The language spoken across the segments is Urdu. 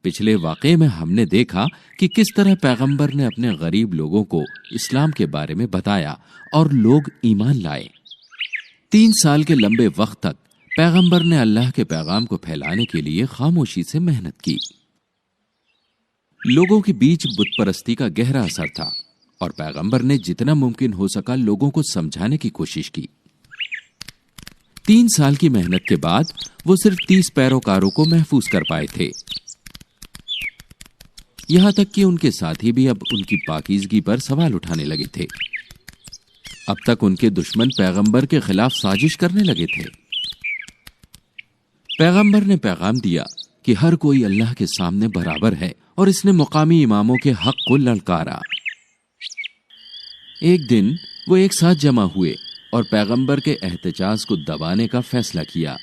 پچھلے واقعے میں ہم نے دیکھا کہ کس طرح پیغمبر نے اپنے غریب لوگوں کو اسلام کے بارے میں بتایا اور لوگ ایمان لائے۔ 3 سال کے لمبے وقت تک پیغمبر نے اللہ کے پیغام کو پھیلانے کے لیے خاموشی سے محنت کی۔ لوگوں کے بیچ بت پرستی کا گہرا اثر تھا اور پیغمبر نے جتنا ممکن ہو سکا لوگوں کو سمجھانے کی کوشش کی۔ 3 سال کی محنت کے بعد وہ صرف 30 پیروکاروں کو محفوظ کر پائے تھے، یہاں تک کہ ان کے ساتھی بھی اب ان کی پاکیزگی پر سوال اٹھانے لگے تھے۔ اب تک ان کے دشمن پیغمبر کے خلاف سازش کرنے لگے تھے۔ پیغمبر نے پیغام دیا کہ ہر کوئی اللہ کے سامنے برابر ہے اور اس نے مقامی اماموں کے حق کو للکارا۔ ایک دن وہ ایک ساتھ جمع ہوئے اور پیغمبر کے احتجاج کو دبانے کا فیصلہ کیا۔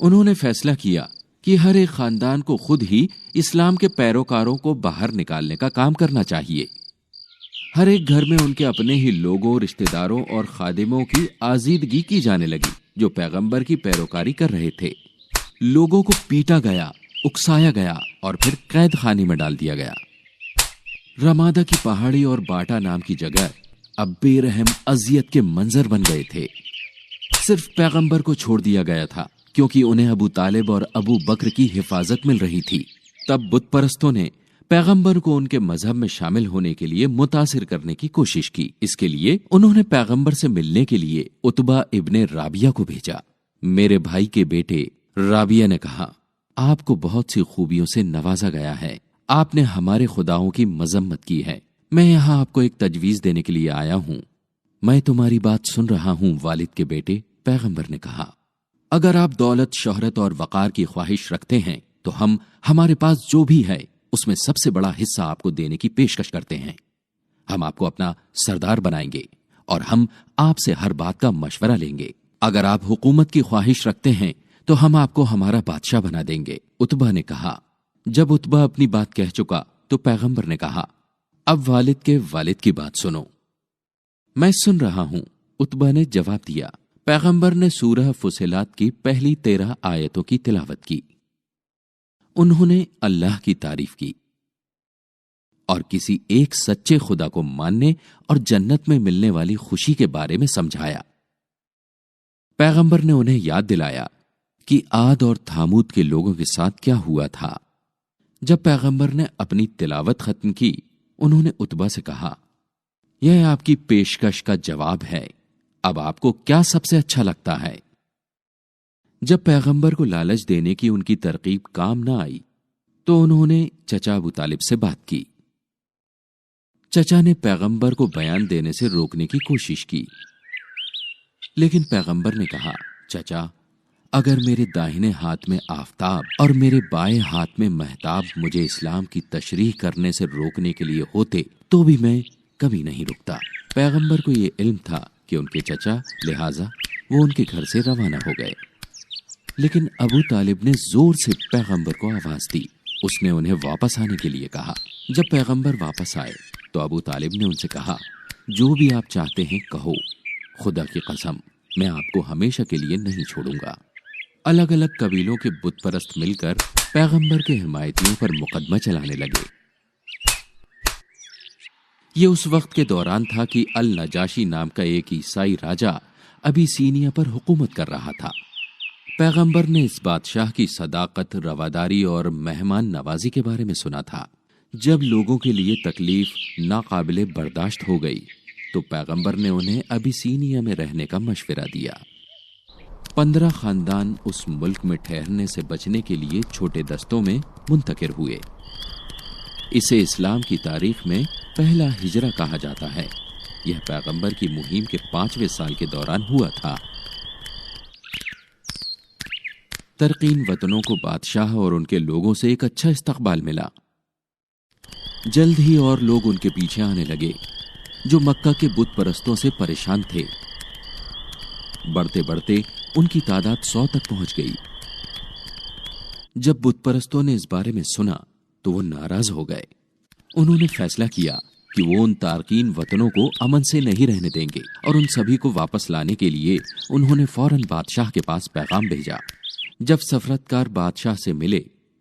انہوں نے فیصلہ کیا کہ ہر ایک خاندان کو خود ہی اسلام کے پیروکاروں کو باہر نکالنے کا کام کرنا چاہیے۔ ہر ایک گھر میں ان کے اپنے ہی لوگوں، رشتہ داروں اور خادموں کی آزیدگی کی جانے لگی جو پیغمبر کی پیروکاری کر رہے تھے۔ لوگوں کو پیٹا گیا، اکسایا گیا اور پھر قید خانے میں ڈال دیا گیا۔ رمادہ کی پہاڑی اور باٹا نام کی جگہ اب بے رحم اذیت کے منظر بن گئے تھے۔ صرف پیغمبر کو چھوڑ دیا گیا تھا کیونکہ انہیں ابو طالب اور ابو بکر کی حفاظت مل رہی تھی۔ تب بت پرستوں نے پیغمبر کو ان کے مذہب میں شامل ہونے کے لیے متاثر کرنے کی کوشش کی۔ اس کے لیے انہوں نے پیغمبر سے ملنے کے لیے عتبہ ابن رابیہ کو بھیجا۔ میرے بھائی کے بیٹے رابیہ نے کہا، آپ کو بہت سی خوبیوں سے نوازا گیا ہے، آپ نے ہمارے خداؤں کی مذمت کی ہے، میں یہاں آپ کو ایک تجویز دینے کے لیے آیا ہوں۔ میں تمہاری بات سن رہا ہوں والد کے بیٹے، پیغمبر نے کہا۔ اگر آپ دولت، شہرت اور وقار کی خواہش رکھتے ہیں تو ہمارے پاس جو بھی ہے اس میں سب سے بڑا حصہ آپ کو دینے کی پیشکش کرتے ہیں۔ ہم آپ کو اپنا سردار بنائیں گے اور ہم آپ سے ہر بات کا مشورہ لیں گے۔ اگر آپ حکومت کی خواہش رکھتے ہیں تو ہم آپ کو ہمارا بادشاہ بنا دیں گے۔ عتبہ نے کہا۔ جب عتبہ اپنی بات کہہ چکا تو پیغمبر نے کہا، اب والد کے والد کی بات سنو۔ میں سن رہا ہوں، عتبہ نے جواب دیا۔ پیغمبر نے سورہ فصلات کی پہلی 13 آیتوں کی تلاوت کی۔ انہوں نے اللہ کی تعریف کی اور کسی ایک سچے خدا کو ماننے اور جنت میں ملنے والی خوشی کے بارے میں سمجھایا۔ پیغمبر نے انہیں یاد دلایا کہ عاد اور تھامود کے لوگوں کے ساتھ کیا ہوا تھا۔ جب پیغمبر نے اپنی تلاوت ختم کی، انہوں نے عتبہ سے کہا، یہ آپ کی پیشکش کا جواب ہے، اب آپ کو کیا سب سے اچھا لگتا ہے؟ جب پیغمبر کو لالچ دینے کی ان کی ترغیب کام نہ آئی تو انہوں نے چچا ابو طالب سے بات کی۔ چچا نے پیغمبر کو بیان دینے سے روکنے کی کوشش کی، لیکن پیغمبر نے کہا، چچا، اگر میرے داہنے ہاتھ میں آفتاب اور میرے بائیں ہاتھ میں مہتاب مجھے اسلام کی تشریح کرنے سے روکنے کے لیے ہوتے تو بھی میں کبھی نہیں رکتا۔ پیغمبر کو یہ علم تھا کہ ان کے چچا، لہٰذا وہ ان کے گھر سے روانہ ہو گئے۔ لیکن ابو طالب نے زور سے پیغمبر کو آواز دی۔ اس نے انہیں واپس آنے کے لیے کہا۔ جب پیغمبر واپس آئے تو ابو طالب نے ان سے کہا، جو بھی آپ چاہتے ہیں کہو، خدا کی قسم میں آپ کو ہمیشہ کے لیے نہیں چھوڑوں گا۔ الگ الگ قبیلوں کے بت پرست مل کر پیغمبر کے حمایتیوں پر مقدمہ چلانے لگے۔ یہ اس وقت کے دوران تھا کہ النجاشی نام کا ایک عیسائی راجا ابیسینیا پر حکومت کر رہا تھا۔ پیغمبر نے اس بادشاہ کی صداقت، رواداری اور مہمان نوازی کے بارے میں سنا تھا۔ جب لوگوں کے لیے تکلیف ناقابل برداشت ہو گئی تو پیغمبر نے انہیں ابیسینیا میں رہنے کا مشورہ دیا۔ 15 خاندان اس ملک میں ٹھہرنے سے بچنے کے لیے چھوٹے دستوں میں منتقل ہوئے۔ اسے اسلام کی تاریخ میں پہلا ہجرہ کہا جاتا ہے۔ یہ پیغمبر کی مہم کے 5ویں سال کے دوران ہوا تھا۔ ترقین وطنوں کو بادشاہ اور ان کے لوگوں سے ایک اچھا استقبال ملا۔ جلد ہی اور لوگ ان کے پیچھے آنے لگے جو مکہ کے بت پرستوں سے پریشان تھے۔ بڑھتے بڑھتے ان کی تعداد 100 تک پہنچ گئی۔ جب بت پرستوں نے اس بارے میں سنا تو وہ ناراض ہو گئے۔ انہوں نے فیصلہ کیا کہ وہ ان تارکین وطنوں کو امن سے نہیں رہنے دیں گے اور ان سبھی کو واپس لانے کے لیے انہوں نے فوراً بادشاہ کے پاس پیغام بھیجا۔ جب سفارتکار بادشاہ سے ملے